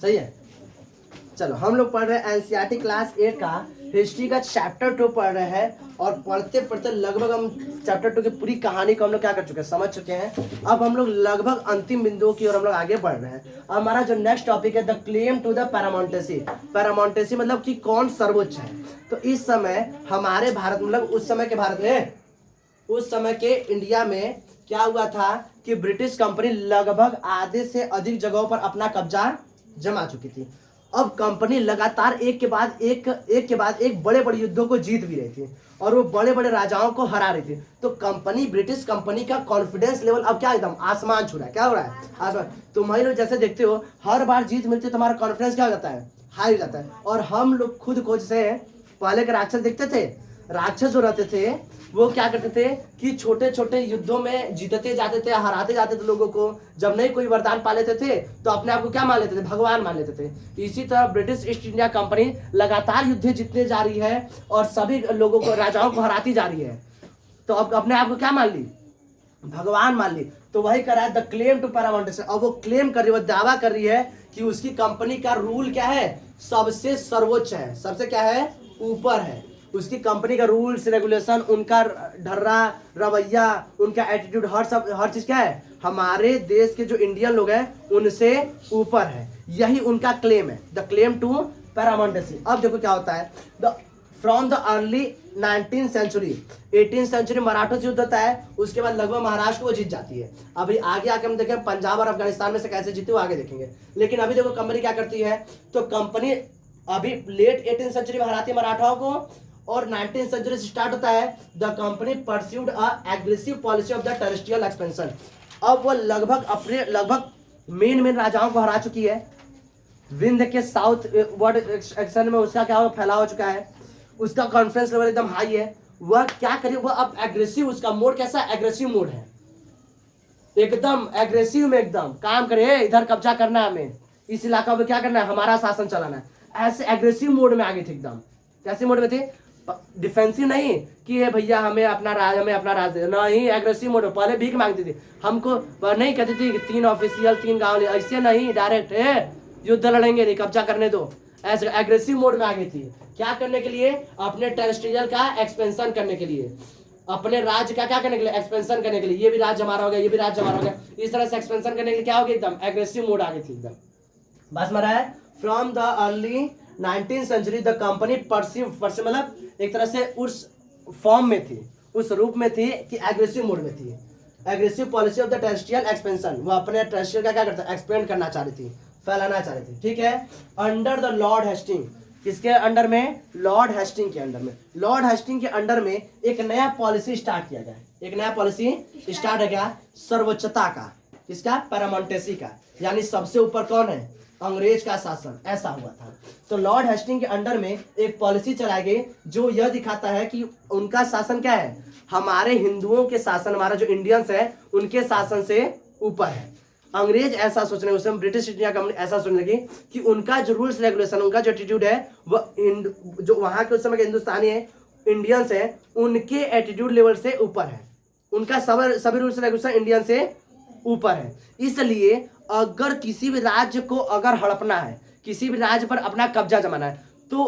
सही है। चलो हम लोग पढ़ रहे हैं एनसीईआरटी क्लास 8 का हिस्ट्री का चैप्टर 2 पढ़ रहे हैं, और पढ़ते पढ़ते लगभग हम चैप्टर 2 की पूरी कहानी को हम लोग क्या कर चुके हैं, समझ चुके हैं। अब हम लोग लगभग अंतिम बिंदुओं की ओर हम लोग आगे बढ़ रहे हैं। हमारा जो नेक्स्ट टॉपिक है the claim to the paramountcy. Paramountcy मतलब कि कौन सर्वोच्च है। तो इस समय हमारे भारत मतलब उस समय के भारत में, उस समय के इंडिया में क्या हुआ था कि ब्रिटिश कंपनी लगभग आधे से अधिक जगहों पर अपना कब्जा जमा चुकी थी। अब कंपनी लगातार एक के बाद एक बड़े बड़े युद्धों को जीत भी रही थी, और वो बड़े बड़े राजाओं को हरा रही थी। तो कंपनी, ब्रिटिश कंपनी का कॉन्फिडेंस लेवल अब क्या एकदम आसमान छू रहा है। क्या हो रहा है? आसमान। तुम लोग जैसे देखते हो हर बार जीत मिलती है, तुम्हारा कॉन्फिडेंस क्या हो जाता है, हाई हो जाता है। और हम लोग खुद को जैसे पहले के राक्षस देखते थे, राक्षस जो रहते थे वो क्या करते थे कि छोटे छोटे युद्धों में जीतते जाते थे, हराते जाते थे लोगों को। जब नहीं कोई वरदान पा लेते थे तो अपने आप को क्या मान लेते थे, भगवान मान लेते थे। इसी तरह ब्रिटिश ईस्ट इंडिया कंपनी लगातार युद्ध जीतने जा रही है और सभी लोगों को, राजाओं को हराती जा रही है। तो अब अपने आप को क्या मान ली, भगवान मान ली। तो वही कर रहा है द क्लेम टू पैरामाउंटेसी। अब वो क्लेम कर रही है, वो दावा कर रही है कि उसकी कंपनी का रूल क्या है, सबसे सर्वोच्च है, सबसे क्या है, ऊपर है। उसकी कंपनी का रूल्स रेगुलेशन, उनका ढर्रा रवैया, उनका एटीट्यूड, हर चीज क्या है, हमारे देश के जो इंडियन लोग हैं उनसे ऊपर है। यही उनका क्लेम है, द क्लेम टू पैरामाउंटेसी। अब देखो क्या होता है, the from the early 19th century, 18th century मराठों से युद्ध होता है, उसके बाद लगभग महाराष्ट्र को जीत जाती है। अभी आगे आके हम देखें पंजाब और अफगानिस्तान में से कैसे जीते वो आगे देखेंगे। लेकिन अभी देखो कंपनी क्या करती है, तो कंपनी अभी लेट 18th सेंचुरी में हराती है मराठाओं को, और 19th सेंचुरी से स्टार्ट होता है the company pursued a aggressive policy of the terrestrial expansion. अब वो लगभग मेन राजाओं को हरा चुकी है। विंध्य के साउथ वर्ड एक्शन में उसका क्या फैला हो चुका है, उसका कॉन्फिडेंस लेवल एकदम हाई है। वह क्या करे, वह अब एग्रेसिव, उसका मोड कैसा, एग्रेसिव मोड है, एकदम एग्रेसिव में एकदम काम करे, इधर कब्जा करना है हमें, इस इलाका में क्या करना है, हमारा शासन चलाना है। ऐसे एग्रेसिव मोड में आ गई थी एकदम। कैसे मोड में थी, डिफेंसिव नहीं कि ये भैया हमें अपना राज दे, नहीं, एग्रेसिव मोड में। पहले भीख मांगती थी, हमको नहीं कहती थी 3 ऑफिशियल 3 गाँव, ऐसे नहीं, डायरेक्ट युद्ध लड़ेंगे नहीं, कब्जा करने दो। ऐसे एग्रेसिव मोड में आ गई थी। क्या करने के लिए, अपने टेरिटोरियल का एक्सपेंशन करने के लिए, अपने राज्य का क्या करने के लिए, एक्सपेंशन करने के लिए। ये भी राज्य हमारा हो गया, ये भी राज्य हमारा हो गया, इस तरह से एक्सपेंशन करने के लिए क्या हो गया, एकदम एग्रेसिव मोड आ गई थी एकदम। बस मरा है। From the early 19th century the company perceive मतलब एक तरह से उस फॉर्म में थी, उस रूप में थी कि एग्रेसिव मोड में थी। Aggressive policy of the territorial expansion, वो अपने टेरिटोरियल का क्या करता, एक्सपेंड करना चाह रही थी, फैलाना चाह रही थी। ठीक है। अंडर द लॉर्ड हेस्टिंग, किसके अंडर में, लॉर्ड हेस्टिंग के अंडर में। लॉर्ड हेस्टिंग के अंडर में एक नया पॉलिसी स्टार्ट किया गया, एक नया पॉलिसी स्टार्ट हो गया सर्वोच्चता का, किसका, पैरामाउंटेसी का। यानी सबसे ऊपर कौन है, अंग्रेज का शासन, ऐसा हुआ था। तो लॉर्ड हेस्टिंग के अंडर में एक पॉलिसी चलाई गई जो यह दिखाता है कि उनका शासन क्या है, हमारे हिंदुओं के शासन, हमारा जो इंडियंस है उनके शासन से ऊपर है। अंग्रेज ऐसा सोच रहे, उस समय ब्रिटिश इंडिया कंपनी ऐसा सोचने लगी कि उनका जो रूल्स रेगुलेशन, उनका जो एटीट्यूड है, वह जो वहां के उस समय के हिंदुस्तानी है, इंडियंस है, उनके एटीट्यूड लेवल से ऊपर है। उनका सभी रूल्स रेगुलेशन इंडियन से ऊपर है। इसलिए अगर किसी भी राज्य को अगर हड़पना है, किसी भी राज्य पर अपना कब्जा जमाना है, तो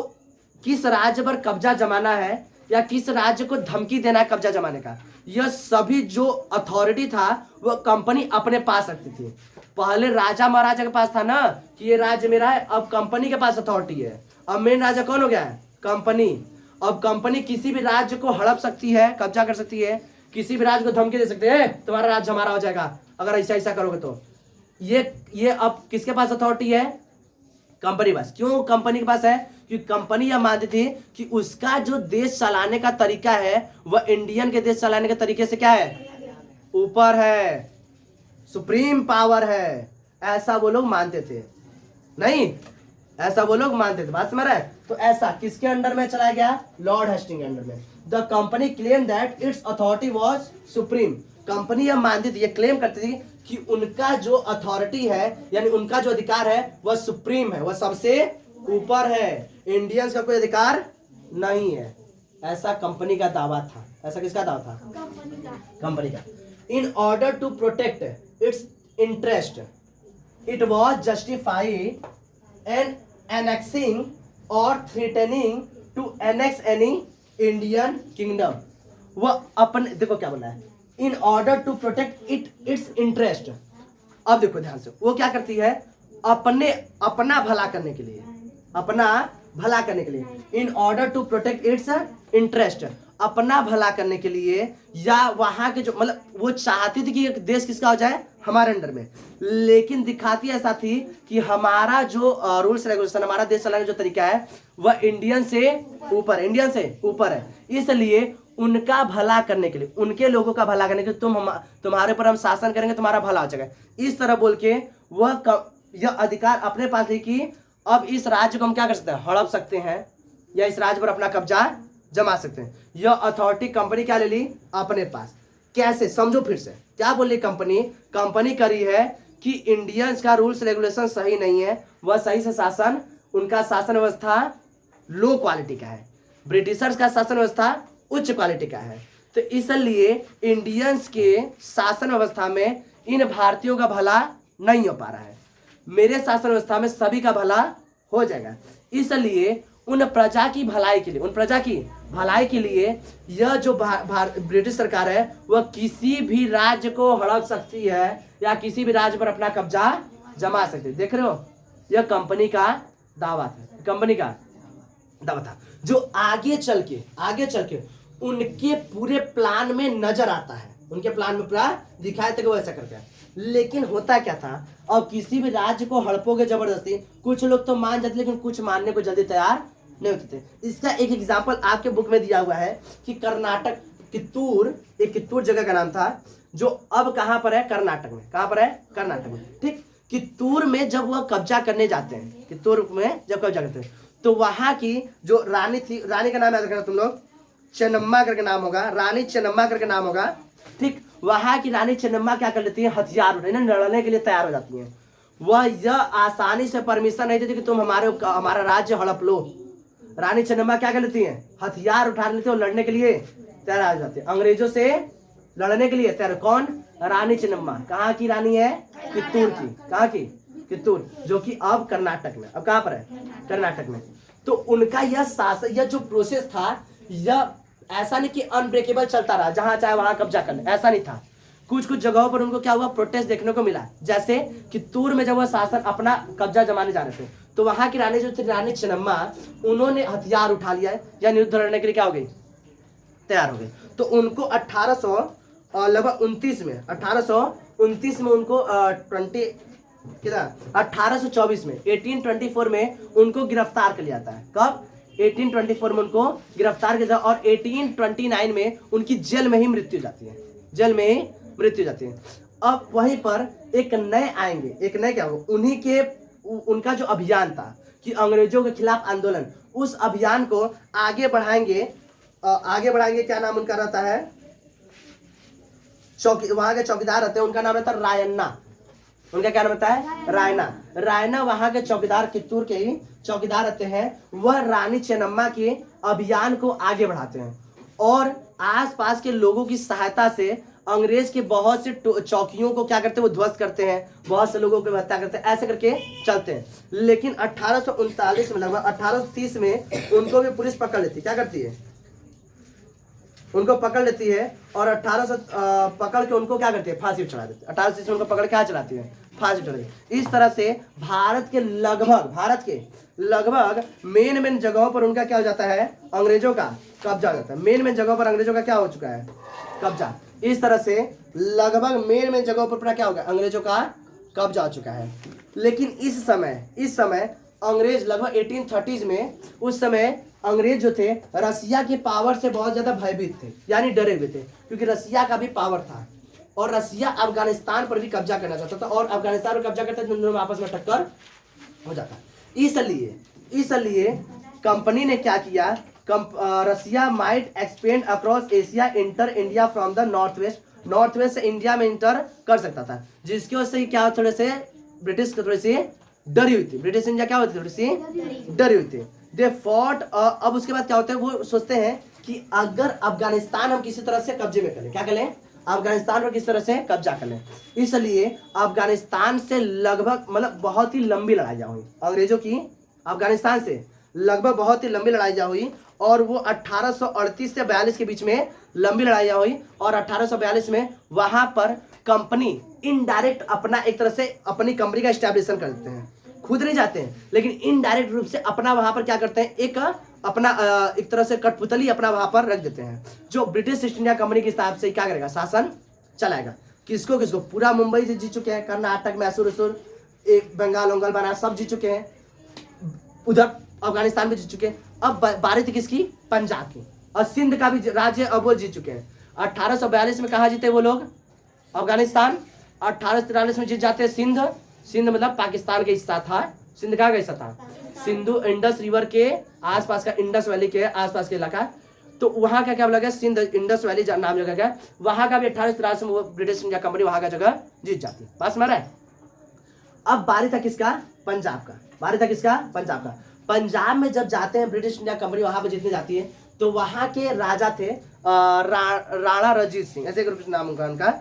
किस राज्य पर कब्जा जमाना है या किस राज्य को धमकी देना है कब्जा जमाने का, यह सभी जो अथॉरिटी था वह कंपनी अपने पास रखती थी। पहले राजा महाराजा के पास था ना कि ये राज्य मेरा है, अब कंपनी के पास अथॉरिटी है। अब मेन राजा कौन हो गया है, कंपनी। अब कंपनी किसी भी राज्य को हड़प सकती है, कब्जा कर सकती है, किसी भी राज्य को धमकी दे सकते हैं, तुम्हारा राज्य हमारा हो जाएगा अगर ऐसा ऐसा करोगे तो। ये अब किसके पास अथॉरिटी है, कंपनी के पास। क्यों कंपनी के पास है, क्योंकि कंपनी यह मानती थी कि उसका जो देश चलाने का तरीका है वह इंडियन के देश चलाने के तरीके से क्या है, ऊपर है, सुप्रीम पावर है, ऐसा वो लोग मानते थे। नहीं, ऐसा वो लोग मानते थे, बात समझ रहे हैं। तो ऐसा किसके अंडर में चलाया गया, लॉर्ड हेस्टिंग के अंडर में। The company claim that it's authority was supreme. Company यह मानती थी, ये क्लेम करती थी कि उनका जो अथॉरिटी है, यानी उनका जो अधिकार है वह सुप्रीम है, वह सबसे ऊपर है, इंडियंस का कोई अधिकार नहीं है। ऐसा कंपनी का दावा था। ऐसा किसका दावा था, कंपनी का। In order to protect its interest it was justified in annexing और threatening to annex any Indian kingdom. वह अपन देखो क्या बोला है, in order to protect its interest. अब देखो ध्यान से, वो क्या करती है, अपना भला करने के लिए, अपना भला करने के लिए, in order to protect its interest, अपना भला करने के लिए, या वहां के जो मतलब वो चाहती थी कि देश किसका हो जाए, हमारे अंडर में, लेकिन दिखाती ऐसा थी कि हमारा जो रूल्स रेगुलेशन, हमारा देश चलाने का जो तरीका है वह इंडियन से ऊपर है। इसलिए उनका भला करने के लिए, उनके लोगों का भला करने के लिए तुम्हारे पर हम शासन करेंगे, तुम्हारा भला हो जाएगा, इस तरह बोल के वह यह अधिकार अपने पास ले कि अब इस राज्य को हम क्या कर सकते हैं, हड़प सकते हैं, या इस राज्य पर अपना कब्जा जमा सकते हैं। यह अथॉरिटी कंपनी क्या ले ली अपने पास। कैसे, समझो फिर से, क्या बोल रही कंपनी करी है कि इंडियंस का रूल्स रेगुलेशन सही नहीं है, वह सही से शासन, उनका शासन व्यवस्था लो क्वालिटी का है, ब्रिटिशर्स का शासन व्यवस्था उच्च क्वालिटी का है, तो इसलिए इंडियंस के शासन व्यवस्था में इन भारतीयों का भला नहीं हो पा रहा है, मेरे शासन व्यवस्था में सभी का भला हो जाएगा। इसलिए उन प्रजा की भलाई के लिए यह जो ब्रिटिश सरकार है वह किसी भी राज्य को हड़प सकती है या किसी भी राज्य पर अपना कब्जा जमा सकती है। देख रहे हो, यह कंपनी का दावा था, जो आगे चल के उनके पूरे प्लान में नजर आता है, उनके प्लान में पूरा दिखाया था कि वो ऐसा करते हैं। लेकिन होता क्या था, और किसी भी राज्य को हड़पोगे जबरदस्ती, कुछ लोग तो मान जाते लेकिन कुछ मानने को जल्दी तैयार नहीं होते थे। इसका एक एग्जाम्पल आपके बुक में दिया हुआ है कि कर्नाटक कित्तूर जगह का नाम था, जो अब कहां पर है, कर्नाटक में। कहां पर है, कर्नाटक में, ठीक। कित्तूर में जब वह कब्जा करने जाते हैं, तो वहां की जो रानी थी, रानी का नाम याद रखना तुम लोग, चेन्नम्मा करके नाम होगा, रानी चेन्नम्मा करके नाम होगा, ठीक। वहां की रानी चेन्नम्मा क्या कर लेती है, हथियार लड़ने के लिए तैयार हो जाती है। वह यह आसानी से परमिशन नहीं देती कि तुम हमारा राज्य हड़प लो। रानी चेन्नम्मा क्या कर लेती है, हथियार उठा लेती है और लड़ने के लिए तैयार हो जाती है, अंग्रेजों से लड़ने के लिए तैयार। कौन, रानी चेन्नम्मा। कहाँ की रानी है, कित्तूर की। कहाँ की, कित्तूर, जो कि अब कर्नाटक में, अब कहाँ पर है, कर्नाटक में। तो उनका यह शासन, यह जो प्रोसेस था, यह ऐसा नहीं कि अनब्रेकेबल चलता रहा, जहां चाहे वहां कब्जा कर ले, ऐसा नहीं था। कुछ जगहों पर उनको क्या हुआ, प्रोटेस्ट देखने को मिला। जैसे कित्तूर में जब वह शासन अपना कब्जा जमाने जा रहे थे, तो वहां की रानी जो थी, रानी चेन्नम्मा, उन्होंने हथियार उठा लिया या युद्ध लड़ने के लिए क्या हो गई, तैयार हो गई। तो उनको 1829 में उनको 1824 में 1824 में उनको गिरफ्तार कर लिया जाता है। कब, 1824 में उनको गिरफ्तार किया और 1829 में उनकी जेल में ही मृत्यु जाती है, अब वहीं पर एक नए आएंगे, एक नए क्या होगा, उनका जो अभियान था कि अंग्रेजों के खिलाफ आंदोलन, उस अभियान को आगे बढ़ाएंगे। क्या नाम उनका रहता है, वहां के चौकीदार रहते हैं, उनका नाम रहता है रायन्ना। उनका क्या नाम रहता है, रायना वहां के चौकीदार, कित्तूर के ही चौकीदार रहते हैं। वह रानी चेन्नम्मा के अभियान को आगे बढ़ाते हैं और आसपास के लोगों की सहायता से अंग्रेज के बहुत से चौकियों को क्या करते हैं, वो ध्वस्त करते हैं, बहुत से लोगों की हत्या करते हैं, ऐसे करके चलते हैं। लेकिन 1839 में, लगभग 1830 में उनको भी पुलिस पकड़ लेती है। क्या करती है, उनको पकड़ लेती है और 1800 पकड़ के उनको क्या करती है, फांसी चढ़ा देती है। 1830 में उनको पकड़ क्या चलाती है, फांसी चढ़ा देती है। इस तरह से भारत के लगभग मेन जगहों पर उनका क्या हो जाता है, अंग्रेजों का कब्जा हो जाता है। मेन जगहों पर अंग्रेजों का क्या हो चुका है, कब्जा। इस तरह से लगभग मेन जगहों पर क्या हो गया, अंग्रेजों का कब्जा हो चुका है। लेकिन इस समय अंग्रेज लगभग 1830s में, उस समय अंग्रेज जो थे रसिया के पावर से बहुत ज्यादा भयभीत थे, यानी डरे हुए थे, क्योंकि रसिया का भी पावर था और रसिया अफगानिस्तान पर भी कब्जा करना चाहता था और अफगानिस्तान पर कब्जा करता दोनों में आपस में टक्कर हो जाता। इसलिए कंपनी ने क्या किया, Russia might expand across Asia, enter India from the north west से इंडिया में इंटर कर सकता था, जिसकी वजह से क्या थोड़े से ब्रिटिश थोड़ी सी डरी हुई थी, ब्रिटिश इंडिया क्या होती थोड़ी सी डरी हुई थी। They fought. अब उसके बाद क्या होता है, वो सोचते हैं कि अगर अफगानिस्तान हम किसी तरह से कब्जे में करें, क्या करें, अफगानिस्तान पर किस तरह से कब्जा कर लें। इसलिए अफगानिस्तान से लगभग मतलब बहुत ही लंबी लड़ाइयाँ हुई अंग्रेजों की, अफगानिस्तान से लगभग बहुत ही लंबी लड़ाइयाँ हुई और वो 1838 से 42 के बीच में लंबी लड़ाइयाँ हुई। और 1842 में वहाँ पर कंपनी इनडायरेक्ट अपना एक तरह से अपनी कंपनी का एस्टैब्लिशन करते हैं, खुद नहीं जाते हैं लेकिन इनडायरेक्ट रूप से अपना वहाँ पर क्या करते हैं, एक अपना एक तरह से कठपुतली अपना वहाँ पर रख देते हैं, जो ब्रिटिश ईस्ट इंडिया कंपनी के हिसाब से क्या करेगा, शासन चलाएगा। किसको किसको, पूरा मुंबई से जीत चुके हैं, कर्नाटक मैसूर वसूर एक बंगाल वंगाल बनारस सब जीत चुके हैं, उधर अफगानिस्तान में जीत चुके हैं। अब बारी थी किसकी, पंजाब की, और सिंध का भी राज्य अब वो जीत चुके हैं। 1842 में कहाँ जीते वो लोग, अफगानिस्तान। 1843 में जीत जाते हैं सिंध, सिंध मतलब पाकिस्तान का हिस्सा था, सिंध कहाँ का हिस्सा था, सिंधु इंडस रिवर के आसपास का, इंडस वैली के आसपास के इलाका, तो वहाँ का क्या लगा, सिंध इंडस वैली नाम जगह का, वहाँ का भी 1843 में वो ब्रिटिश इंडिया कंपनी वहाँ का जगह जीत जाती है। पास में रहा है। अब बारी था किसका, पंजाब का, बारी था किसका, पंजाब का। पंजाब में जब जाते हैं ब्रिटिश इंडिया कंपनी वहां पर जीतने जाती है, तो वहां के राजा थे राणा रणजीत सिंह, ऐसे कुछ नाम उनका,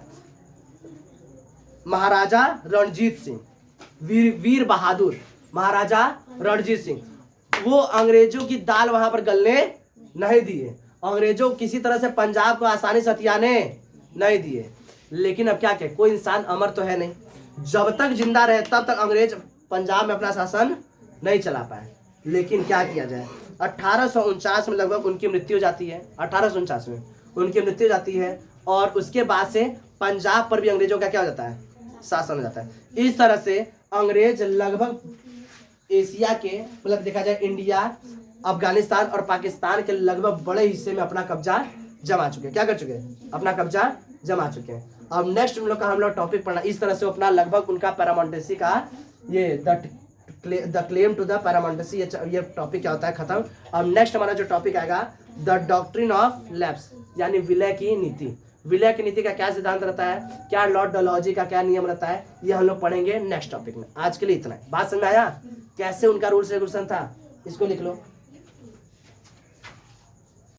महाराजा रणजीत सिंह, वीर बहादुर महाराजा रणजीत सिंह। वो अंग्रेजों की दाल वहां पर गलने नहीं दिए, अंग्रेजों किसी तरह से पंजाब को आसानी से हथियाने नहीं दिए। लेकिन अब क्या कहे, कोई इंसान अमर तो है नहीं, जब तक जिंदा रहे तब तक अंग्रेज पंजाब में अपना शासन नहीं चला पाए। लेकिन क्या किया जाए, 1849 में लगभग उनकी मृत्यु हो जाती है, 1849 में उनकी मृत्यु हो जाती है, और उसके बाद से पंजाब पर भी अंग्रेजों का क्या हो जाता है, शासन हो जाता है। इस तरह से अंग्रेज लगभग एशिया के मतलब देखा जाए इंडिया, अफगानिस्तान और पाकिस्तान के लगभग बड़े हिस्से में अपना कब्जा जमा चुके हैं, क्या कर चुके हैं, अपना कब्जा जमा चुके हैं। अब नेक्स्ट हम लोग टॉपिक पढ़ना, इस तरह से अपना लगभग उनका पैरामोंटेसी का ये द क्लेम टू द पैरामोंटेसी ये टॉपिक क्या होता है, खत्म। अब नेक्स्ट हमारा जो टॉपिक आएगा द डॉक्ट्रिन ऑफ लैप्स, यानी विलय की नीति। विलय की नीति का क्या सिद्धांत रहता है, क्या लॉर्ड डलहौजी का क्या नियम रहता है, ये हम लोग पढ़ेंगे नेक्स्ट टॉपिक में। आज के लिए इतना है। बात समझ में आया, कैसे उनका रूल्स रेगुलेशन था, इसको लिख लो।